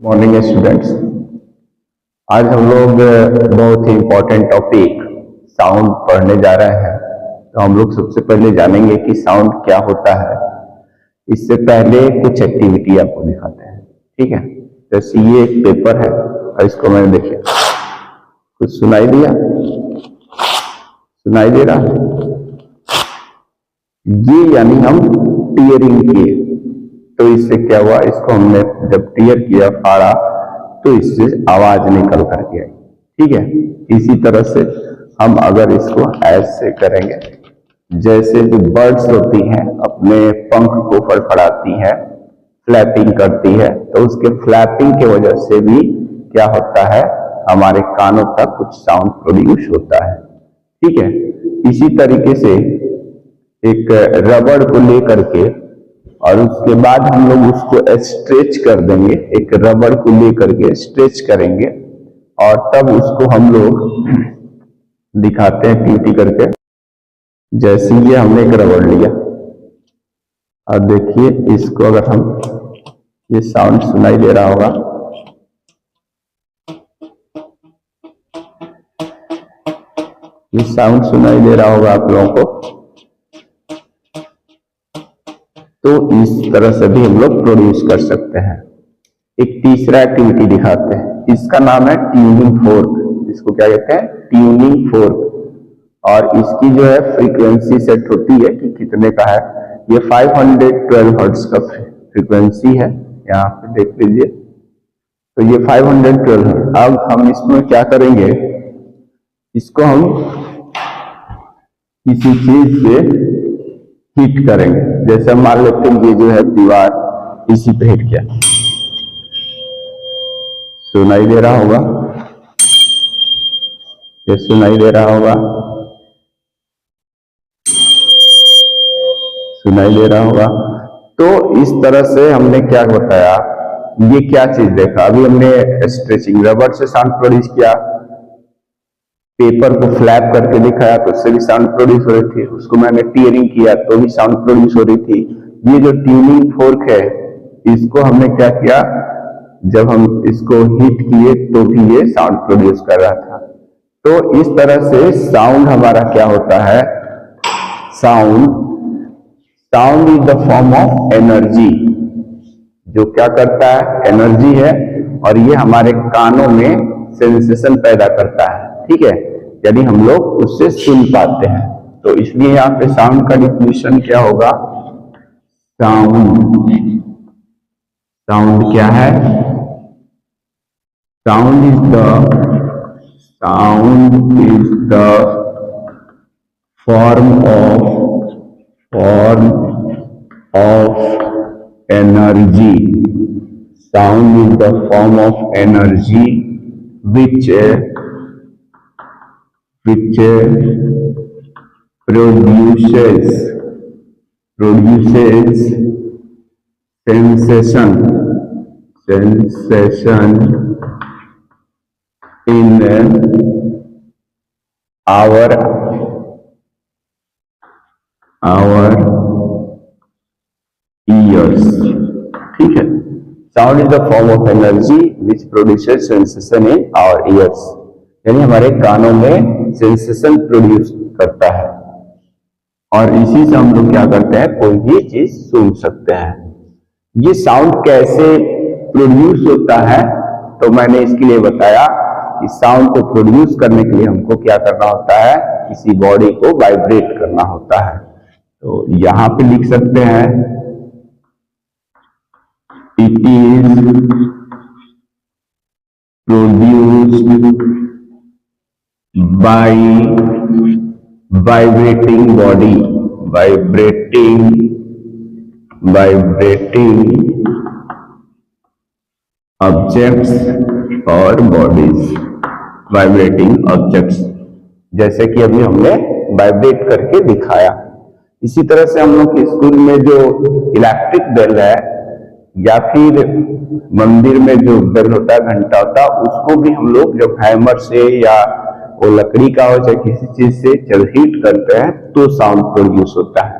Morning students. आज हम लोग बहुत ही इम्पोर्टेंट टॉपिक साउंड पढ़ने जा रहे हैं। तो हम लोग सबसे पहले जानेंगे कि साउंड क्या होता है। इससे पहले कुछ एक्टिविटी आपको दिखाते हैं, ठीक है। जैसे ये एक पेपर है और इसको मैंने देखिए, कुछ सुनाई दिया? सुनाई दे रहा है? ये यानी हम टीयरिंग किए, तो इससे क्या हुआ, इसको हमने जब टीयर किया, फाड़ा, तो इससे आवाज निकल करके आई, ठीक है। इसी तरह से हम अगर इसको ऐसे करेंगे, जैसे जो बर्ड्स होती हैं अपने पंख को फड़फड़ाती हैं, फ्लैपिंग करती है, तो उसके फ्लैपिंग के वजह से भी क्या होता है, हमारे कानों तक कुछ साउंड प्रोड्यूस होता है, ठीक है। इसी तरीके से एक रबड़ को लेकर के और उसके बाद हम लोग उसको स्ट्रेच कर देंगे, एक रबड़ को लेकर के स्ट्रेच करेंगे और तब उसको हम लोग दिखाते हैं टीटी करके। जैसे ये हमने एक रबड़ लिया और देखिए इसको अगर हम, ये साउंड सुनाई दे रहा होगा, ये साउंड सुनाई दे रहा होगा आप लोगों को। तो इस तरह से भी हम लोग प्रोड्यूस कर सकते हैं। एक तीसरा एक्टिविटी दिखाते हैं, इसका नाम है ट्यूनिंग फोर्क। इसको क्या कहते हैं? Tuning fork. और इसकी जो है फ्रीक्वेंसी सेट होती है कि कितने का है। ये 512 हर्ट्ज का फ्रीक्वेंसी है, यहाँ पे देख लीजिए। तो ये 512 हर्ट्ज। अब हम इसमें क्या करेंगे, इसको हम किसी चीज से हिट करेंगे। जैसे मान लेते हैं ये जो है दीवार, इसी पे हिट किया, सुनाई दे रहा होगा, ये सुनाई दे रहा होगा, सुनाई दे रहा होगा। तो इस तरह से हमने क्या बताया, ये क्या चीज देखा, अभी हमने स्ट्रेचिंग रबड़ से साउंड प्रोड्यूस किया, पेपर को फ्लैप करके दिखाया तो उससे भी साउंड प्रोड्यूस हो रही थी, उसको मैंने टीयरिंग किया तो भी साउंड प्रोड्यूस हो रही थी। ये जो ट्यूनिंग फोर्क है, इसको हमने क्या किया, जब हम इसको हिट किए तो भी ये साउंड प्रोड्यूस कर रहा था। तो इस तरह से साउंड हमारा क्या होता है, sound is the form of energy. जो क्या करता है, एनर्जी है, और ये हमारे कानों में सेंसेशन पैदा करता है, ठीक है, यानी हम लोग उससे सुन पाते हैं। तो इसलिए यहाँ पे साउंड का डिफिनेशन क्या होगा, साउंड क्या है, sound is the form of energy. Sound is the form of energy which produces sensation in our ears, ठीक है। Sound is the form of energy which produces sensation in our ears, यानी हमारे कानों में sensation produce करता है, और इसी से हम लोग क्या करते हैं, कोई भी चीज सुन सकते हैं। ये साउंड कैसे प्रोड्यूस होता है, तो मैंने इसके लिए बताया कि साउंड को प्रोड्यूस करने के लिए हमको क्या करना होता है, किसी बॉडी को वाइब्रेट करना होता है। तो यहां पे लिख सकते हैं, it is produced by vibrating body, vibrating objects और bodies, vibrating objects, जैसे कि अभी हमने वाइब्रेट करके दिखाया। इसी तरह से हम लोग स्कूल में जो इलेक्ट्रिक बेल है या फिर मंदिर में जो बेल होता है, घंटा होता है, उसको भी हम लोग जब हैमर से या वो लकड़ी का हो चाहे किसी चीज से जब हीट करते हैं तो साउंड प्रोड्यूस होता है।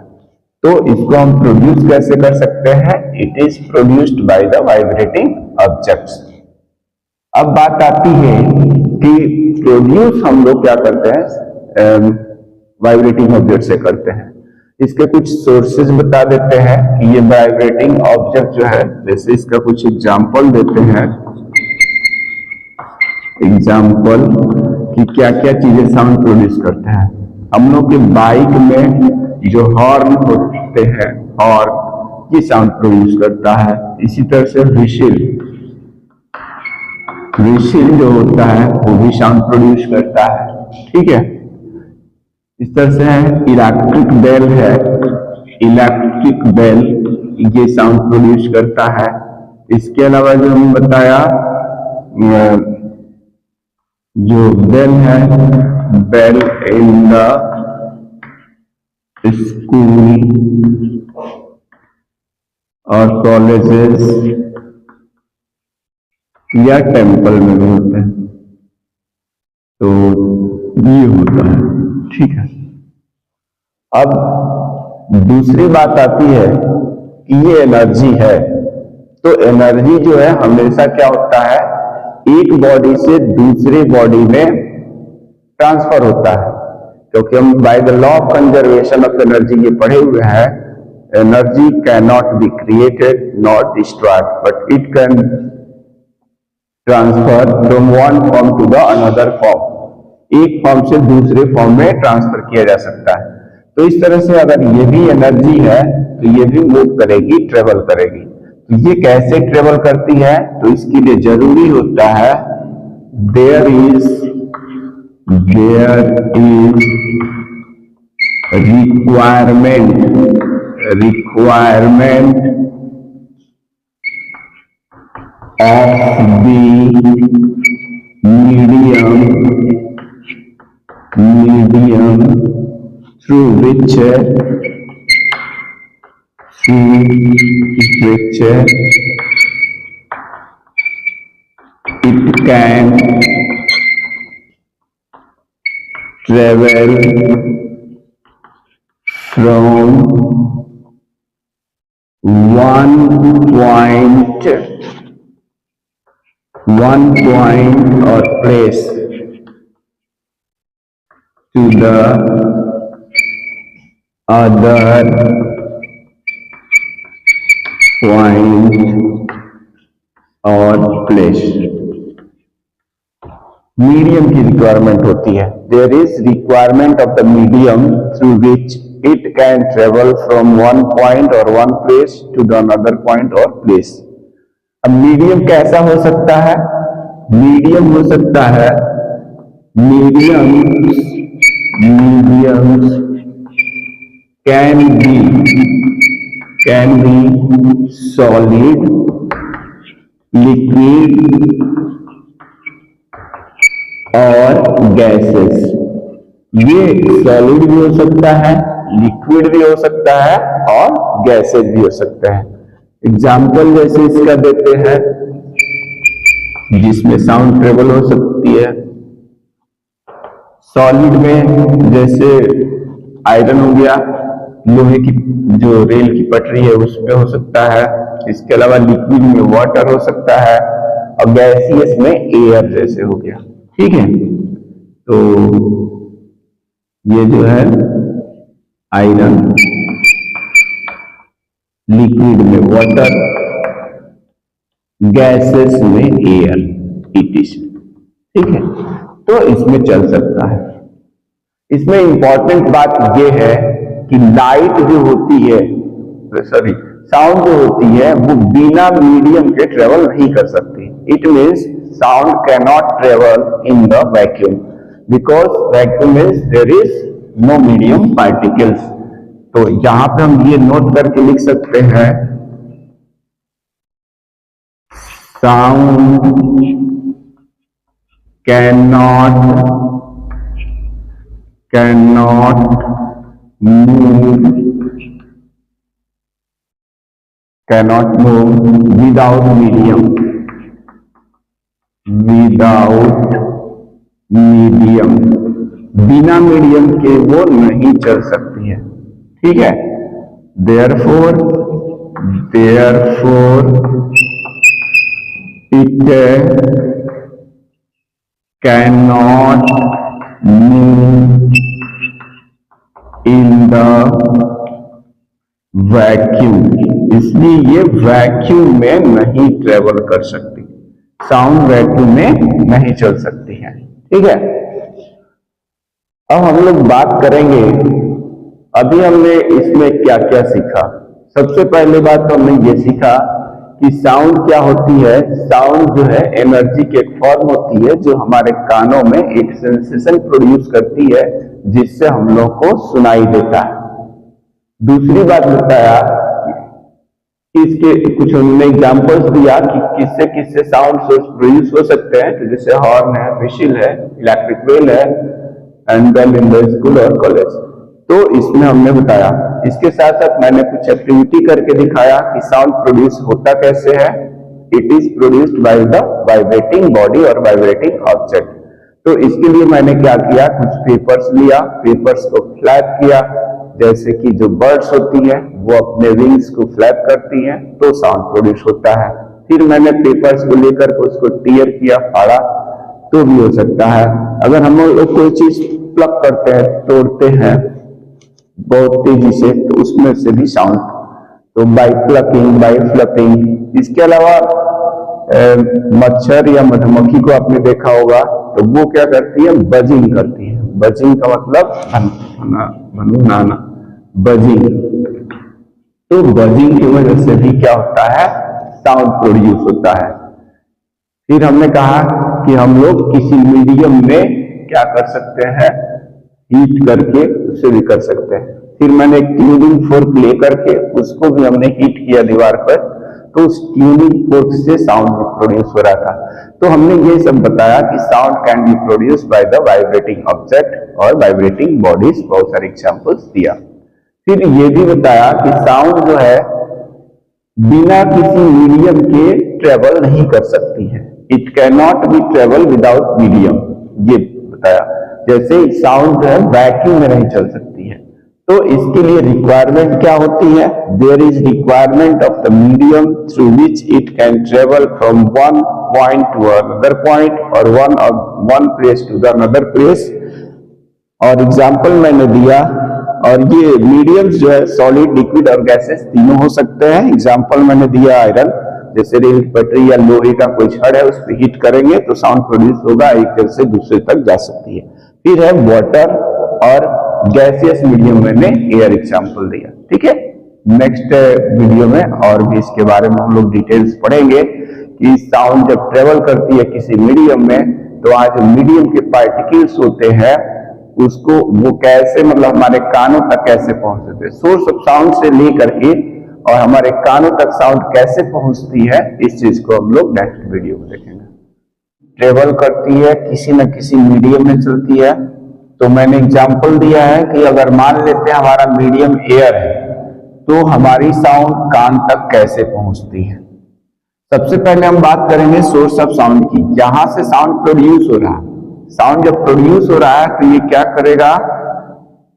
तो इसको हम प्रोड्यूस कैसे कर सकते हैं, it is produced by the vibrating objects. अब बात आती है कि प्रोड्यूस हम लोग क्या करते हैं, वाइब्रेटिंग ऑब्जेक्ट से करते हैं। इसके कुछ सोर्सेज बता देते हैं कि ये वाइब्रेटिंग ऑब्जेक्ट जो है, जैसे इसका कुछ एग्जांपल देते हैं, एग्जांपल कि क्या क्या चीजें साउंड प्रोड्यूस करते हैं। हम लोग के बाइक में जो हॉर्न होते हैं और ये साउंड प्रोड्यूस करता है। इसी तरह से व्हिसिल जो होता है वो भी साउंड प्रोड्यूस करता है, ठीक है। इस तरह से है इलेक्ट्रिक बेल है, इलेक्ट्रिक बेल ये साउंड प्रोड्यूस करता है। इसके अलावा जो हम बताया, जो बेल है, बेल इन द स्कूल और कॉलेजेस या टेम्पल में भी होते हैं, तो ये होता है, ठीक है। अब दूसरी बात आती है कि ये एनर्जी है, तो एनर्जी जो है हमेशा क्या होता है, एक बॉडी से दूसरे बॉडी में ट्रांसफर होता है, क्योंकि हम by the law of conservation of energy ये पढ़े हुए हैं, energy can not be created not destroyed but it can transfer from one form to the other form, एक फॉर्म से दूसरे फॉर्म में ट्रांसफर किया जा सकता है। तो इस तरह से अगर ये भी एनर्जी है तो ये भी मूव करेगी, ट्रेवल करेगी। तो ये कैसे ट्रेवल करती है, तो इसके लिए जरूरी होता है there is requirement of the medium through which it can travel from one point or place to the other point or place। Medium की रिक्वायरमेंट होती है, there is requirement of the medium through which it can travel from one point और one place to the another point or place. अब medium कैसा हो सकता है, medium हो सकता है, mediums can be solid, liquid और gases। ये सॉलिड भी हो सकता है, लिक्विड भी हो सकता है और गैसेस भी हो सकते हैं। एग्जाम्पल जैसे इसका देते हैं जिसमें साउंड ट्रेवल हो सकती है। सॉलिड में जैसे आयरन हो गया, लोहे की जो रेल की पटरी है उसमें हो सकता है। इसके अलावा लिक्विड में वाटर हो सकता है और गैसियस में एयर जैसे हो गया, ठीक है। तो ये जो है आयरन, लिक्विड में वाटर, गैसेस में एयर, ठीक है। तो इसमें चल सकता है। इसमें इंपॉर्टेंट बात यह है कि लाइट जो होती है, साउंड जो होती है वो बिना मीडियम के ट्रेवल नहीं कर सकती। It means sound can not travel in the vacuum because vacuum means there is no medium particles. तो यहां पे हम ये नोट करके लिख सकते हैं, sound cannot move without medium, बिना मीडियम के वो नहीं चल सकती है, ठीक है। therefore it can not move in the vacuum, इसलिए ये वैक्यूम में नहीं ट्रेवल कर सकती, साउंड वैक्यूम में नहीं चल सकती है। ठीक है, अब हम लोग बात करेंगे, अभी हमने इसमें क्या क्या सीखा। सबसे पहले बात तो हमने ये सीखा कि साउंड क्या होती है। साउंड जो है एनर्जी की एक फॉर्म होती है जो हमारे कानों में एक सेंसेशन प्रोड्यूस करती है जिससे हम लोग को सुनाई देता है। दूसरी बात बताया कि इसके कुछ हमने एग्जांपल्स दिया कि किससे किससे साउंड सोर्स प्रोड्यूस हो सकते हैं, तो जैसे हॉर्न है, व्हिसिल है, इलेक्ट्रिक बेल है, and bell in the school और कॉलेज। तो इसमें हमने बताया, इसके साथ साथ मैंने कुछ एक्टिविटी करके दिखाया कि साउंड प्रोड्यूस होता कैसे है। It is produced by the vibrating body और वाइब्रेटिंग ऑब्जेक्ट। तो इसके लिए मैंने क्या किया, कुछ पेपर्स लिया, पेपर्स को फ्लैप किया, जैसे कि जो बर्ड्स होती है वो अपने विंग्स को फ्लैप करती हैं तो साउंड प्रोड्यूस होता है। फिर मैंने पेपर्स को लेकर उसको टीयर किया, फाड़ा, तो भी हो सकता है। अगर हम लोग कोई चीज प्लग करते हैं, तोड़ते हैं बहुत तेजी से, तो उसमें से भी साउंड, तो बाय प्लकिंग, बाय फ्लपिंग। इसके अलावा मच्छर या मधुमक्खी को आपने देखा होगा, तो वो क्या करती है, बजिंग करती है। बजिंग का मतलब भनभनाना, बजिंग। तो बजिंग की वजह से भी क्या होता है, साउंड प्रोड्यूस होता है। फिर हमने कहा कि हम लोग किसी मीडियम में क्या कर सकते हैं, हीट करके उसे भी कर सकते हैं। फिर मैंने एक ट्यूनिंग फोर्क लेकर के उसको भी हमने हीट किया दीवार पर, तो उस ट्यूनिंग फोर्क से साउंड प्रोड्यूस हो रहा था। तो हमने ये सब बताया कि sound can be produce by the vibrating object और वाइब्रेटिंग बॉडीज, बहुत सारे एग्जांपल्स दिया। फिर ये भी बताया कि साउंड जो है बिना किसी मीडियम के ट्रेवल नहीं कर सकती है। It can not B travel without medium, ये बताया। जैसे साउंड जो है वैक्यूम में नहीं चल सकती है, तो इसके लिए रिक्वायरमेंट क्या होती है, there is requirement of the medium through which it can travel from one point to another point और one place to the another place. और एग्जाम्पल मैंने दिया, और ये मीडियम्स जो है सॉलिड, लिक्विड और गैसेस तीनों हो सकते हैं। एग्जाम्पल मैंने दिया आयरन, जैसे रेल पटरी या लोहे का कोई छड़ है, उस पर हीट करेंगे तो साउंड प्रोड्यूस होगा, एक जगह से दूसरे तक जा सकती है। फिर है वाटर और गैसियस मीडियम, मैंने एयर एग्जाम्पल दिया। ठीक है, नेक्स्ट वीडियो में और भी इसके बारे में हम लोग डिटेल्स पढ़ेंगे कि साउंड जब ट्रेवल करती है किसी मीडियम में, तो आज मीडियम के पार्टिकल्स होते हैं उसको वो कैसे, मतलब हमारे कानों तक कैसे पहुंचते हैं, सोर्स ऑफ साउंड से लेकर के और हमारे कानों तक साउंड कैसे पहुंचती है, इस चीज को हम लोग नेक्स्ट वीडियो में देखेंगे। ट्रेवल करती है किसी न किसी मीडियम में चलती है, तो मैंने एग्जांपल दिया है कि अगर मान लेते हैं हमारा मीडियम एयर है, तो हमारी साउंड कान तक कैसे पहुंचती है। सबसे पहले हम बात करेंगे सोर्स ऑफ साउंड की, जहां से साउंड प्रोड्यूस हो रहा है। साउंड जब प्रोड्यूस हो रहा है तो ये क्या करेगा,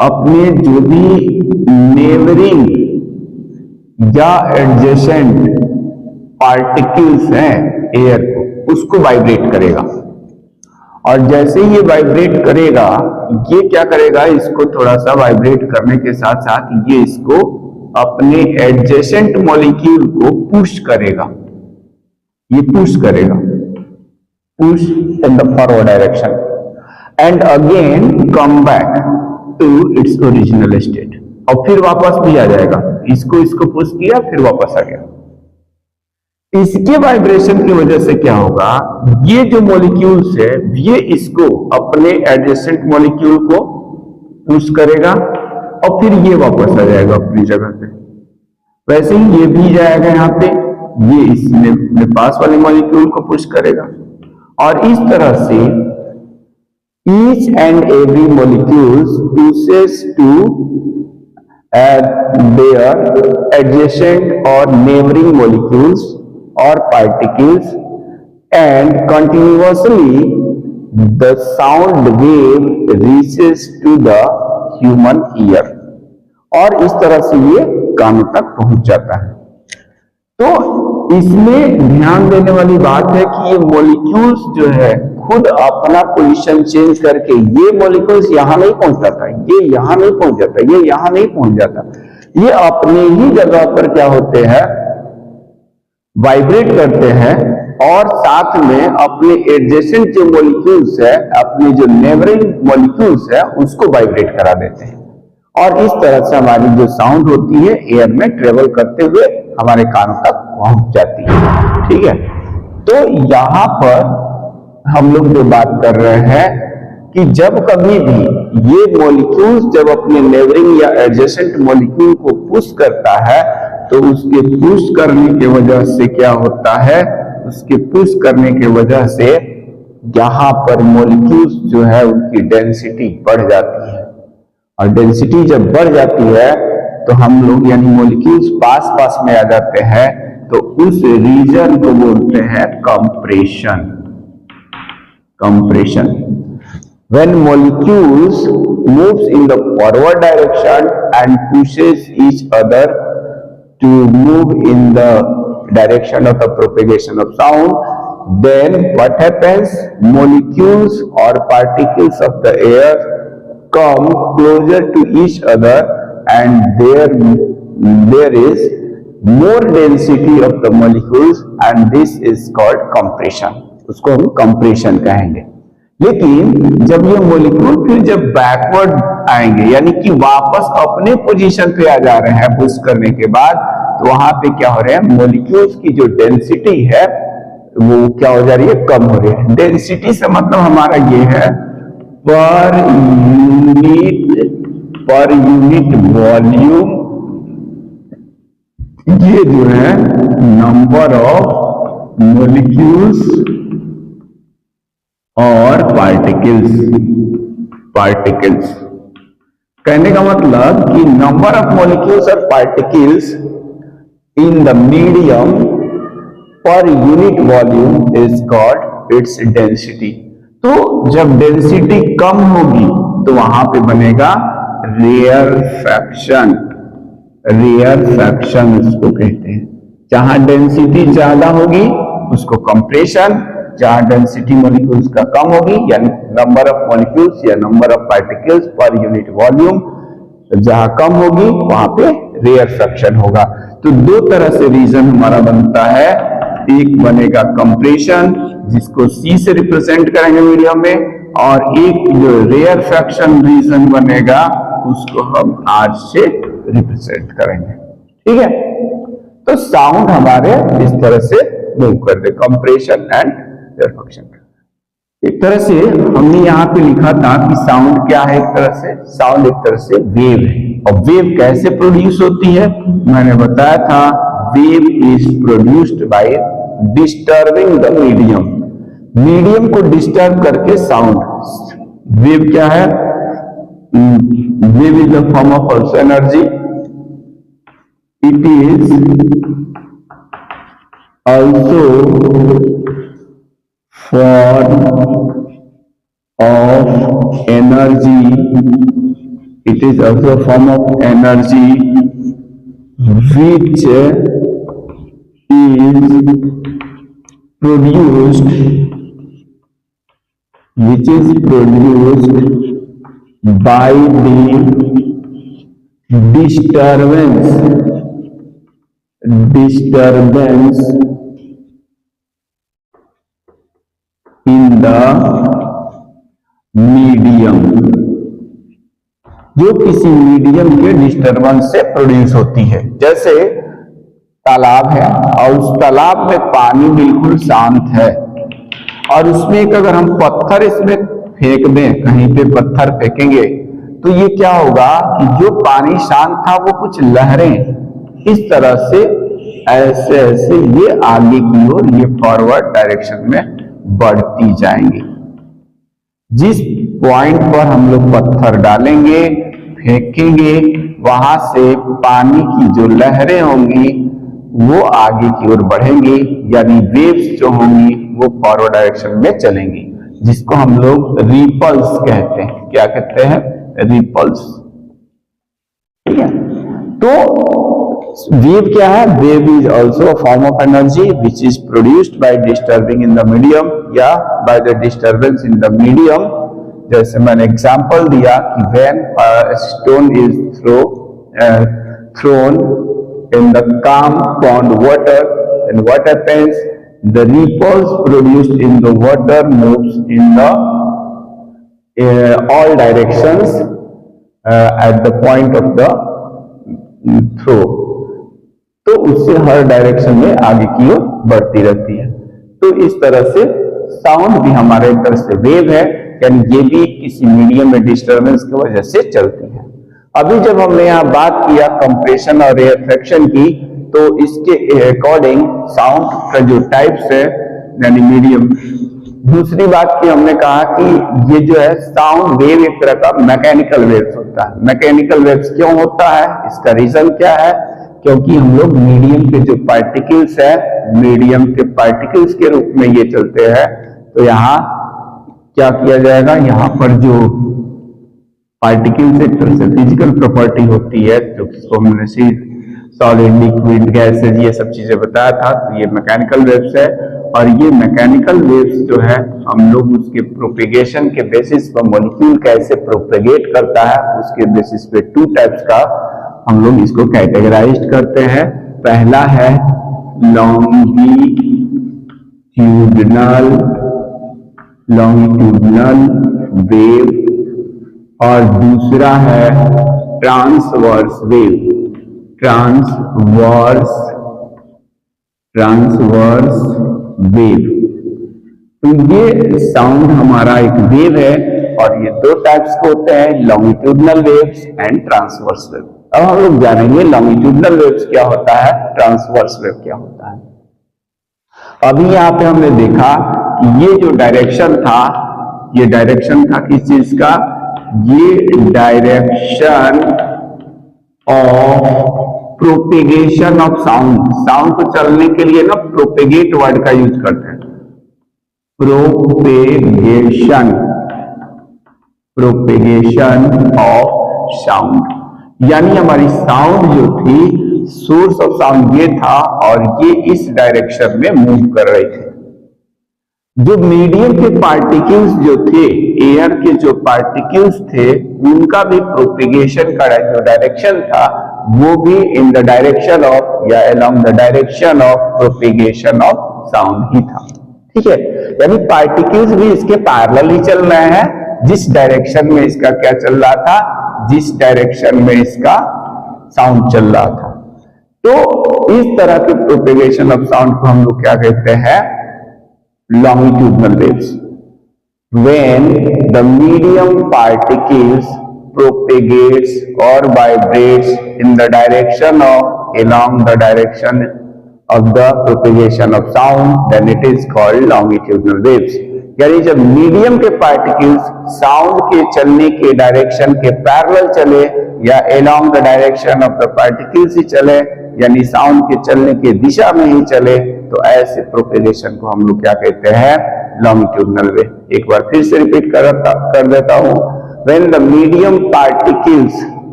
अपने जो भी नेबरिंग या एडजेसेंट पार्टिकल्स हैं एयर को, उसको वाइब्रेट करेगा। और जैसे ही ये वाइब्रेट करेगा, ये क्या करेगा, इसको थोड़ा सा वाइब्रेट करने के साथ साथ ये इसको अपने एडजेसेंट मॉलिक्यूल को पुश करेगा। ये पुश करेगा, push in the forward direction and again come back to its original state, और फिर वापस भी आ जाएगा। इसको पुश किया, फिर वापस आ गया। इसके वाइब्रेशन की वजह से क्या होगा, ये जो मॉलिक्यूल्स है ये इसको अपने एडजेसेंट मॉलिक्यूल को पुश करेगा और फिर ये वापस आ जाएगा अपनी जगह पे। वैसे ही ये भी जाएगा यहाँ पे, ये इसमें अपने पास वाले मॉलिक्यूल को पुश करेगा। और इस तरह से each and every molecules pushes to their adjacent or neighboring molecules or particles, and continuously the sound wave reaches to the human ear, और इस तरह से ये कानों तक पहुंच जाता है। तो इसमें ध्यान देने वाली बात है कि ये मॉलिक्यूल्स जो है खुद अपना पोजीशन चेंज करके, ये मॉलिक्यूल्स यहां नहीं पहुंच जाता, ये यहां नहीं पहुंच जाता, ये यहां नहीं पहुंच जाता, ये अपने ही जगह पर क्या होते हैं, वाइब्रेट करते हैं और साथ में अपने एडजेसेंट जो मॉलिक्यूल्स है, अपने जो नेबरिंग मॉलिक्यूल्स है उसको वाइब्रेट करा देते हैं और इस तरह से हमारी जो साउंड होती है एयर में ट्रेवल करते हुए हमारे कान तक पहुंच जाती है। ठीक है, तो यहां पर हम लोग जो बात कर रहे हैं कि जब कभी भी ये मॉलिक्यूल्स जब अपने नेबरिंग या एडजेसेंट मॉलिक्यूल को पुश करता है तो उसके पुश करने की वजह से क्या होता है, उसके पुश करने की वजह से यहां पर मॉलिक्यूल्स जो है उनकी डेंसिटी बढ़ जाती है और डेंसिटी जब बढ़ जाती है तो हम लोग यानी मॉलिक्यूल्स पास पास में आ जाते हैं तो उस रीजन को बोलते हैं compression. Compression when molecules moves in the forward direction and pushes each other to move in the direction of the propagation of sound, then what happens, molecules or particles of the air come closer to each other and there is more density of the molecules and this is called compression। उसको हम compression कहेंगे। लेकिन जब ये molecule फिर जब backward आएंगे यानी कि वापस अपने पोजीशन पे आ जा रहे हैं पुश करने के बाद, तो वहां पे क्या हो रहा है, मॉलिक्यूल्स की जो डेंसिटी है वो क्या हो जा रही है, कम हो रही है। डेंसिटी से मतलब हमारा ये है पर यूनिट वॉल्यूम, ये जो है नंबर ऑफ मॉलिक्यूल्स और पार्टिकल्स कहने का मतलब कि नंबर ऑफ मॉलिक्यूल्स और particles in the medium per unit volume is called its density. तो जब डेंसिटी कम होगी तो वहां पे बनेगा रेयरफैक्शन। रेयरफैक्शन उसको कहते हैं। जहां डेंसिटी ज्यादा होगी उसको कंप्रेशन, जहां डेंसिटी मॉलिक्यूल्स का कम होगी यानी नंबर ऑफ मॉलिक्यूल्स या number of particles per unit volume जहां कम होगी वहां पे रेयरफैक्शन होगा। तो दो तरह से रीजन हमारा बनता है, एक बनेगा कंप्रेशन जिसको C से रिप्रेजेंट करेंगे मीडियम में, और एक जो रेयरफैक्शन रीजन बनेगा उसको हम R से रिप्रेजेंट करेंगे। ठीक है, तो साउंड हमारे इस तरह से मूव कर दे, कंप्रेशन एंड रेयरफैक्शन। एक तरह से हमने यहाँ पे लिखा था कि साउंड क्या है, एक तरह से साउंड एक तरह से वेव है। और वेव कैसे प्रोड्यूस होती है, मैंने बताया था wave is produced by disturbing the medium. Medium को डिस्टर्ब करके साउंड। वेव क्या है, wave is the form of also energy, it is also form of energy, it is also a form of energy which is produced by the disturbance in the medium, जो किसी medium के disturbance से produce होती है। जैसे तालाब है और उस तालाब में पानी बिल्कुल शांत है और उसमें एक अगर हम पत्थर इसमें फेंक दें, कहीं पे पत्थर फेंकेंगे तो ये क्या होगा कि जो पानी शांत था वो कुछ लहरें इस तरह से ऐसे ऐसे ये आगे की ओर ये फॉरवर्ड डायरेक्शन में बढ़ती जाएंगी। जिस पॉइंट पर हम लोग पत्थर डालेंगे, फेंकेंगे, वहां से पानी की जो लहरें होंगी वो आगे की ओर बढ़ेंगी, यानी वेव्स जो होंगी वो फॉरवर्ड डायरेक्शन में चलेंगी, जिसको हम लोग रिपल्स कहते हैं। क्या कहते हैं, रिपल्स। ठीक है, तो वेव क्या है? Wave is also a form of energy which is produced by disturbing in the medium या by the disturbance in the medium. जैसे मैंने एग्जांपल दिया कि when a stone is thrown in the calm pond water, and what happens? The ripples produced in the water moves in the all directions at the point of the throw, तो उससे हर direction में आगे की ओर बढ़ती रहती है। तो इस तरह से साउंड भी हमारे एक तरह से वेव है, यानी ये भी किसी मीडियम में डिस्टर्बेंस की वजह से चलती है। अभी जब हमने यहाँ बात किया कंप्रेशन और रेयरफेक्शन की, तो इसके अकॉर्डिंग साउंड का जो टाइप्स है यानी मीडियम। दूसरी बात की हमने कहा कि ये जो है साउंड वेव एक तरह का मैकेनिकल वेव्स होता है। मैकेनिकल वेव्स क्यों होता है? इसका रीजन क्या है? क्योंकि हम लोग मीडियम के जो पार्टिकल्स है, मीडियम के पार्टिकल्स के रूप में ये चलते हैं। तो यहाँ क्या किया जाएगा? यहाँ पर जो पार्टिकल्स एक तरह से फिजिकल प्रॉपर्टी होती है, जो किसको हमने सॉलिड, लिक्विड, गैसेज ये सब चीजें बताया था। तो ये मैकेनिकल वेव्स है, और ये मैकेनिकल वेव्स जो है हम लोग उसके प्रोपेगेशन के बेसिस पर मॉलिक्यूल कैसे प्रोपेगेट करता है उसके बेसिस पे टू टाइप्स का हम लोग इसको कैटेगराइज करते हैं। पहला है लॉन्गिट्यूडनल वेव और दूसरा है ट्रांसवर्स वेव। Transverse wave. तो ये साउंड हमारा एक वेव है, और ये दो टाइप्स के होते हैं, longitudinal waves and transverse wave. अब हम लोग जानेंगे लॉन्गिट्यूडनल वेव्स क्या होता है, ट्रांसवर्स वेव क्या होता है। अभी यहाँ पे हमने देखा कि ये जो डायरेक्शन था, ये डायरेक्शन था किस चीज का? ये direction of propagation of sound. Sound को चलने के लिए ना प्रोपेगेट वर्ड का यूज करते हैं। प्रोपेगेशन ऑफ साउंड, यानी हमारी साउंड जो थी, सोर्स ऑफ साउंड ये था, और ये इस डायरेक्शन में मूव कर रहे थे। जो मीडियम के पार्टिकल्स जो थे, एयर के जो पार्टिकल्स थे, उनका भी प्रोपेगेशन का जो डायरेक्शन था वो भी इन द डायरेक्शन ऑफ या along the direction of propagation of sound ही था। ठीक है, यानी पार्टिकल्स भी इसके पैरेलल ही चल रहे हैं। जिस डायरेक्शन में इसका क्या चल रहा था, जिस डायरेक्शन में इसका साउंड चल रहा था। तो इस तरह के प्रोपेगेशन ऑफ साउंड को हम लोग क्या कहते हैं? longitudinal waves. When the medium particles propagates or vibrates in the direction of along the direction of the propagation of sound, then it is called longitudinal waves. यानी जब मीडियम के particles sound के चलने के डायरेक्शन के parallel चले या along the direction of the particles ही चले, यानी साउंड के चलने के दिशा में ही चले, तो ऐसे प्रोपेगेशन को हम लोग क्या कहते हैं? Longitudinal wave. एक बार फिर से रिपीट कर देता हूं। When the medium particles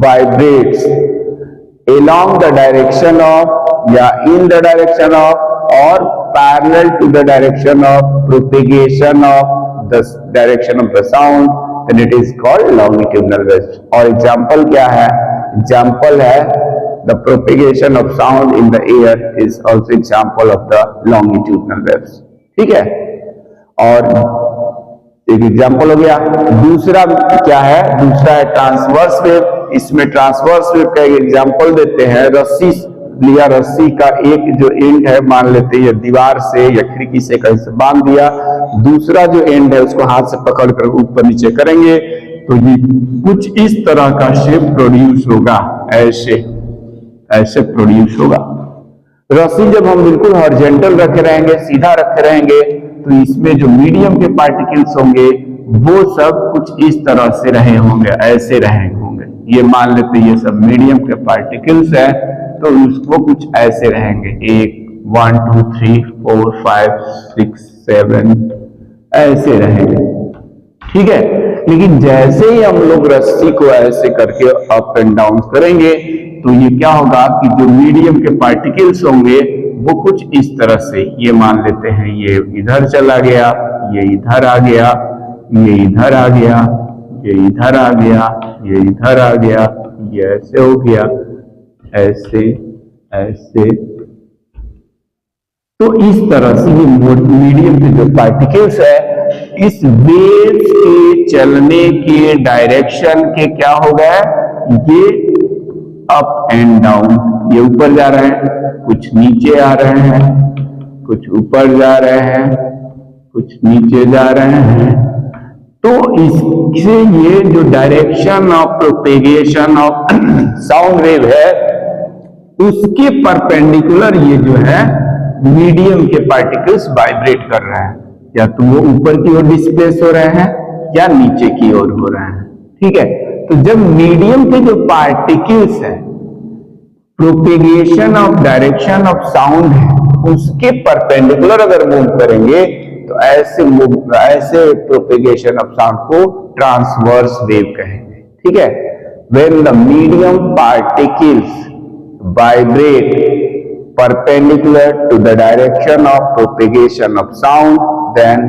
vibrates along the direction of या in the direction of or parallel to the direction of propagation of the direction of the sound, then it is called longitudinal waves। और example क्या है? Example है the propagation of sound in the air is also example of the longitudinal waves। ठीक है, और एक example हो गया। दूसरा क्या है? दूसरा है ट्रांसवर्स वेव। इसमें ट्रांसवर्स वेव का एक एग्जाम्पल देते हैं। रस्सी लिया, रस्सी का एक जो एंड है मान लेते हैं दीवार से या खिड़की से कहीं से बांध दिया, दूसरा जो एंड है उसको हाथ से पकड़ कर ऊपर नीचे करेंगे तो ये कुछ इस तरह का शेप प्रोड्यूस होगा। ऐसे प्रोड्यूस होगा। रस्सी जब हम बिल्कुल हॉरिजॉन्टल रखे रहेंगे, सीधा रखे रहेंगे, तो इसमें जो मीडियम के पार्टिकल्स होंगे वो सब कुछ इस तरह से रहे होंगे, ऐसे रहे होंगे। ये मान लेते ये सब मीडियम के पार्टिकल्स है, तो उसको कुछ ऐसे रहेंगे, 1 2 3 4 5 6 7 ऐसे रहेंगे। ठीक है, लेकिन जैसे ही हम लोग रस्सी को ऐसे करके अप एंड डाउन करेंगे तो ये क्या होगा कि जो मीडियम के पार्टिकल्स होंगे वो कुछ इस तरह से, ये मान लेते हैं ये इधर चला गया, ये इधर आ गया, ये इधर आ गया, ये इधर आ गया, ये इधर आ गया, ये ऐसे हो गया, ऐसे ऐसे। तो इस तरह से ये मीडियम के जो पार्टिकल्स है इस वेव्स के चलने के डायरेक्शन के क्या हो गए, ये अप एंड डाउन, ये ऊपर जा रहे हैं, कुछ नीचे आ रहे हैं, कुछ ऊपर जा रहे हैं, कुछ नीचे जा रहे हैं। तो इससे ये जो direction of propagation of sound wave है उसके परपेंडिकुलर ये जो है मीडियम के पार्टिकल्स वाइब्रेट कर रहे हैं, या तो वो ऊपर की ओर डिस्प्लेस हो रहे हैं या नीचे की ओर हो रहे हैं। ठीक है, तो जब मीडियम के जो पार्टिकल्स हैं propagation of direction of sound है उसके परपेंडिकुलर अगर मूव करेंगे तो ऐसे प्रोपेगेशन ऑफ साउंड को ट्रांसवर्स वेव कहेंगे। ठीक है, when the medium particles vibrate perpendicular to the direction of propagation of sound, then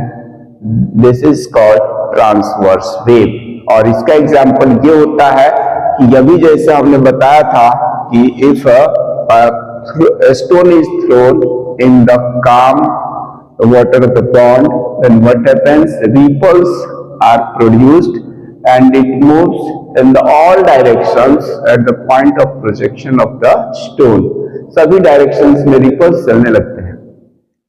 this is called transverse wave। और इसका एग्जाम्पल ये होता है कि अभी जैसे हमने बताया था कि if a stone is thrown in the calm water of the pond, then what happens? Ripples are produced and it moves in the all directions at the point of projection of the stone। सभी directions में ripples चलने लगते हैं,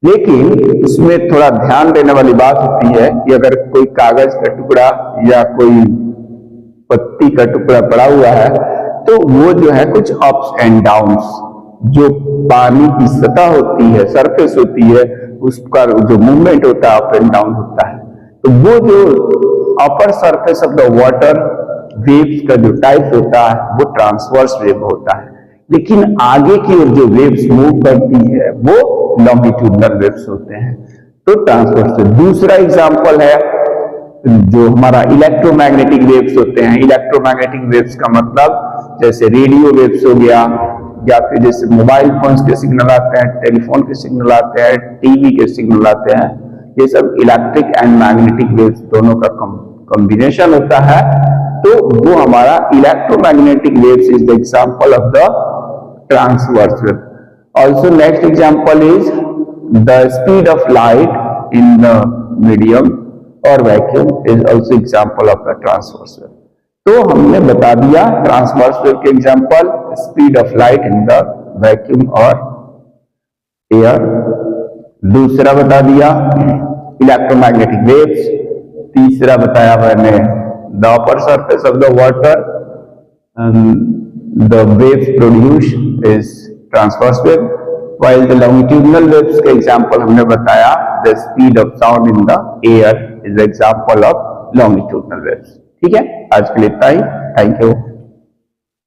लेकिन इसमें थोड़ा ध्यान देने वाली बात होती है कि अगर कोई कागज का टुकड़ा या कोई पत्ती का टुकड़ा पड़ा हुआ है तो वो जो है कुछ अप्स एंड डाउन्स, जो पानी की सतह होती है, सरफेस होती है, उसका जो मूवमेंट होता है अप एंड डाउन होता है। तो वो जो upper surface of the water waves का जो टाइप होता है वो ट्रांसवर्स वेव होता है, लेकिन आगे की ओर जो वेव्स मूव करती है वो लॉन्गिट्यूडनल वेव्स होते हैं। तो ट्रांसवर्स। दूसरा एग्जांपल है जो हमारा इलेक्ट्रोमैग्नेटिक वेव्स होते हैं। इलेक्ट्रोमैग्नेटिक वेव्स का मतलब जैसे रेडियो वेव्स हो गया, या फिर जैसे मोबाइल फोन्स के सिग्नल आते हैं, टेलीफोन के सिग्नल आते हैं, टीवी के सिग्नल आते हैं, ये सब इलेक्ट्रिक एंड मैग्नेटिक वेव्स दोनों का कॉम्बिनेशन होता है। तो वो हमारा electromagnetic waves is the example of the transverse wave। Also next example is the speed of light in the medium or vacuum is also example of the transverse wave। तो हमने बता दिया ट्रांसवर्स वेव के example, speed of light in the vacuum और air. दूसरा बता दिया electromagnetic waves. तीसरा बताया मैंने the upper surface of the water, the waves produced is transverse wave, while the longitudinal waves के example हमने बताया the speed of sound in the air is the example of longitudinal waves। ठीक है, आज के लिए इतना ही। Thank you.